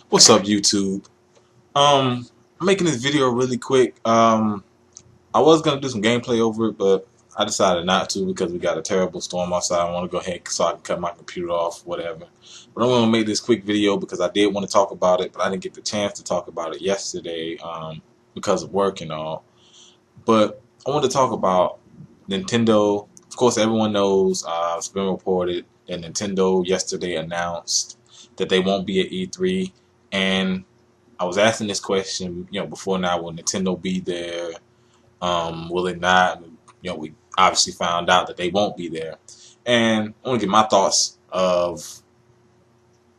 What's up, YouTube? I'm making this video really quick. I was gonna do some gameplay over it, but I decided not to because we got a terrible storm outside. I want to go ahead so I can cut my computer off, whatever. But I'm gonna make this quick video because I did want to talk about it, but I didn't get the chance to talk about it yesterday because of work and all. But I want to talk about Nintendo. Of course, everyone knows it's been reported that Nintendo yesterday announced that they won't be at E3, and I was asking this question, before now, will Nintendo be there? Will it not? We obviously found out that they won't be there, and I want to get my thoughts of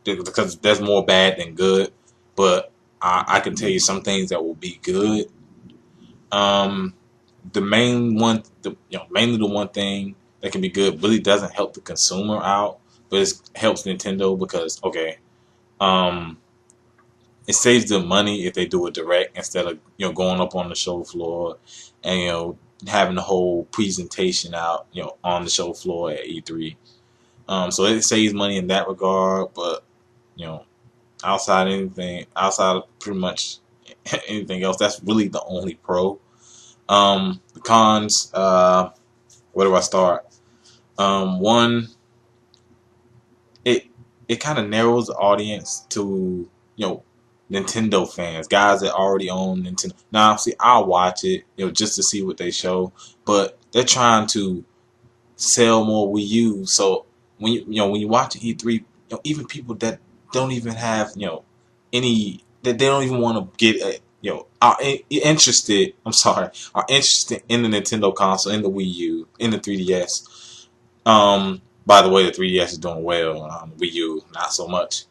because there's more bad than good, but I can tell you some things that will be good. Um, the main one, mainly the one thing that can be good really doesn't help the consumer out, but it helps Nintendo because um, it saves them money if they do it direct instead of going up on the show floor and having the whole presentation out on the show floor at E3. So it saves money in that regard, but you know outside of pretty much anything else, that's really the only pro. The cons, where do I start? One, it it kind of narrows the audience to Nintendo fans, guys that already own Nintendo. Now, see, I'll watch it, just to see what they show, but they're trying to sell more Wii U. So when you watch E3, even people that don't even have any that they don't even want to get are interested. I'm sorry, are interested in the Nintendo console, in the Wii U, in the 3DS. By the way, the 3DS is doing well. The Wii U, not so much.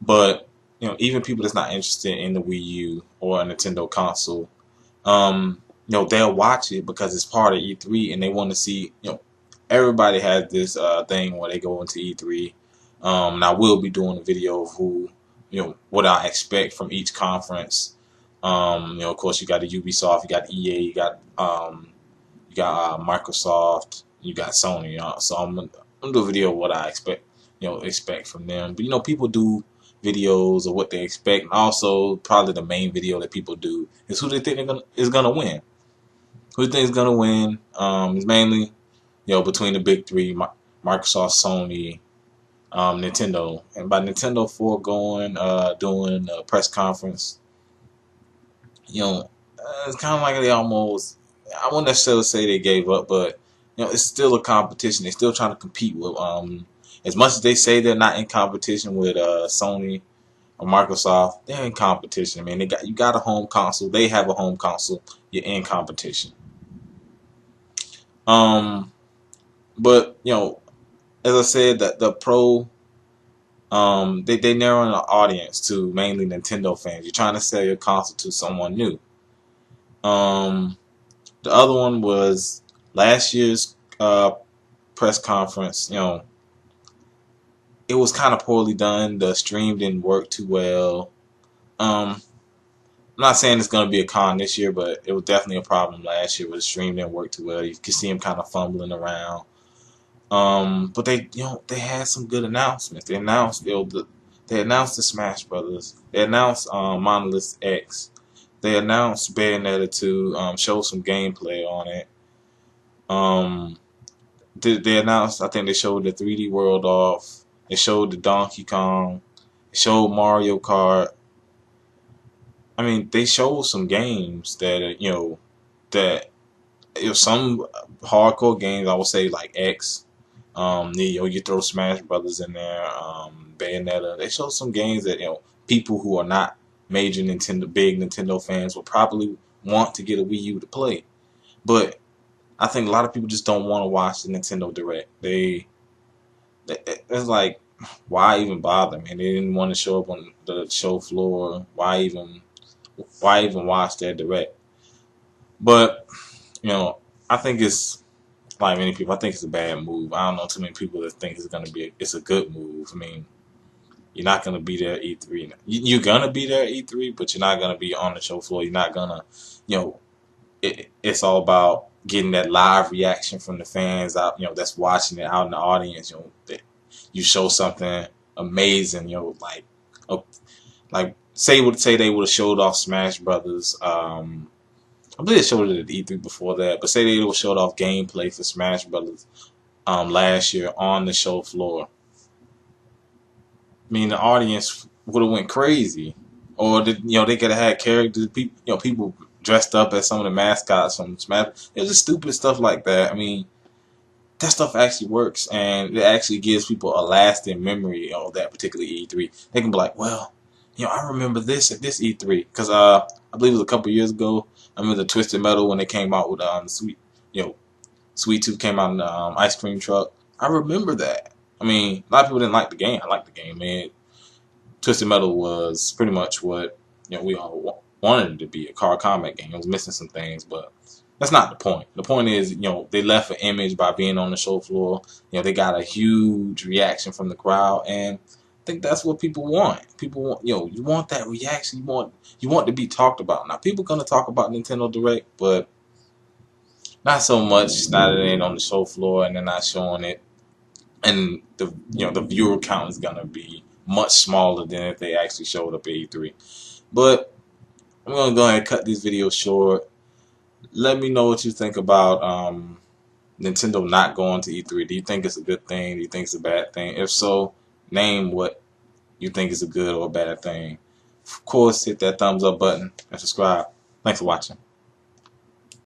But even people that's not interested in the Wii U or a Nintendo console, they'll watch it because it's part of E3 and they want to see. Everybody has this thing where they go into E3. And I will be doing a video of what I expect from each conference. Of course, you got the Ubisoft, you got EA, you got Microsoft, you got Sony. So I'm gonna do a video of what I expect from them. But people do videos of what they expect. And also, probably the main video that people do is who they think is gonna win. Who they think is gonna win? Is mainly between the big three: Microsoft, Sony, Nintendo. And by Nintendo foregoing doing a press conference, it's kind of like they almost. I won't necessarily say they gave up, but it's still a competition. They're still trying to compete with. As much as they say they're not in competition with Sony or Microsoft, they're in competition. Man, you got a home console. They have a home console. You're in competition. But as I said, that the pro, they narrow the audience to mainly Nintendo fans. You're trying to sell your console to someone new. The other one was last year's press conference. It was kind of poorly done. The stream didn't work too well. I'm not saying it's going to be a con this year, but it was definitely a problem last year where the stream didn't work too well. You could see him kind of fumbling around. But they had some good announcements. They announced the Smash Brothers. They announced Monolith X. They announced Bayonetta 2. Showed some gameplay on it. They announced. I think they showed the 3D World off. They showed the Donkey Kong. They showed Mario Kart. I mean, they showed some games that some hardcore games. I would say like X. You throw Smash Brothers in there, Bayonetta. They show some games that people who are not major big Nintendo fans will probably want to get a Wii U to play. But I think a lot of people just don't want to watch the Nintendo Direct. It's like, why even bother, man? They didn't want to show up on the show floor. Why even watch their Direct? But I think it's like many people. I think it's a bad move. I don't know too many people that think it's a good move. I mean, you're not gonna be there at E3. You're gonna be there at E3, but you're not gonna be on the show floor. You're not gonna, it's all about getting that live reaction from the fans out. That's watching it out in the audience. That you show something amazing. Like Like say they would have showed off Smash Brothers. I believe they showed it at E3 before that, but say they would have showed off gameplay for Smash Brothers last year on the show floor. I mean, the audience would have went crazy, or they could have had characters, people dressed up as some of the mascots from Smash. It was just stupid stuff like that. I mean, that stuff actually works, and it actually gives people a lasting memory of that particular E3. They can be like, well, I remember this at this E3 because I believe it was a couple years ago. I remember the Twisted Metal when they came out with Sweet Tooth came out in the ice cream truck. I remember that. I mean, a lot of people didn't like the game. I liked the game, man. Twisted Metal was pretty much what we all wanted it to be, a car combat game. It was missing some things, but that's not the point. The point is, they left an image by being on the show floor. They got a huge reaction from the crowd, and I think that's what people want. People want, you want that reaction. You want to be talked about. Now, people gonna talk about Nintendo Direct, but not so much now that it ain't on the show floor and they're not showing it, and the viewer count is gonna be much smaller than if they actually showed up at E3. But I'm gonna go ahead and cut this video short. Let me know what you think about Nintendo not going to E3. Do you think it's a good thing? Do you think it's a bad thing? If so, name what you think is a good or a bad thing. Of course, hit that thumbs up button and subscribe. Thanks for watching.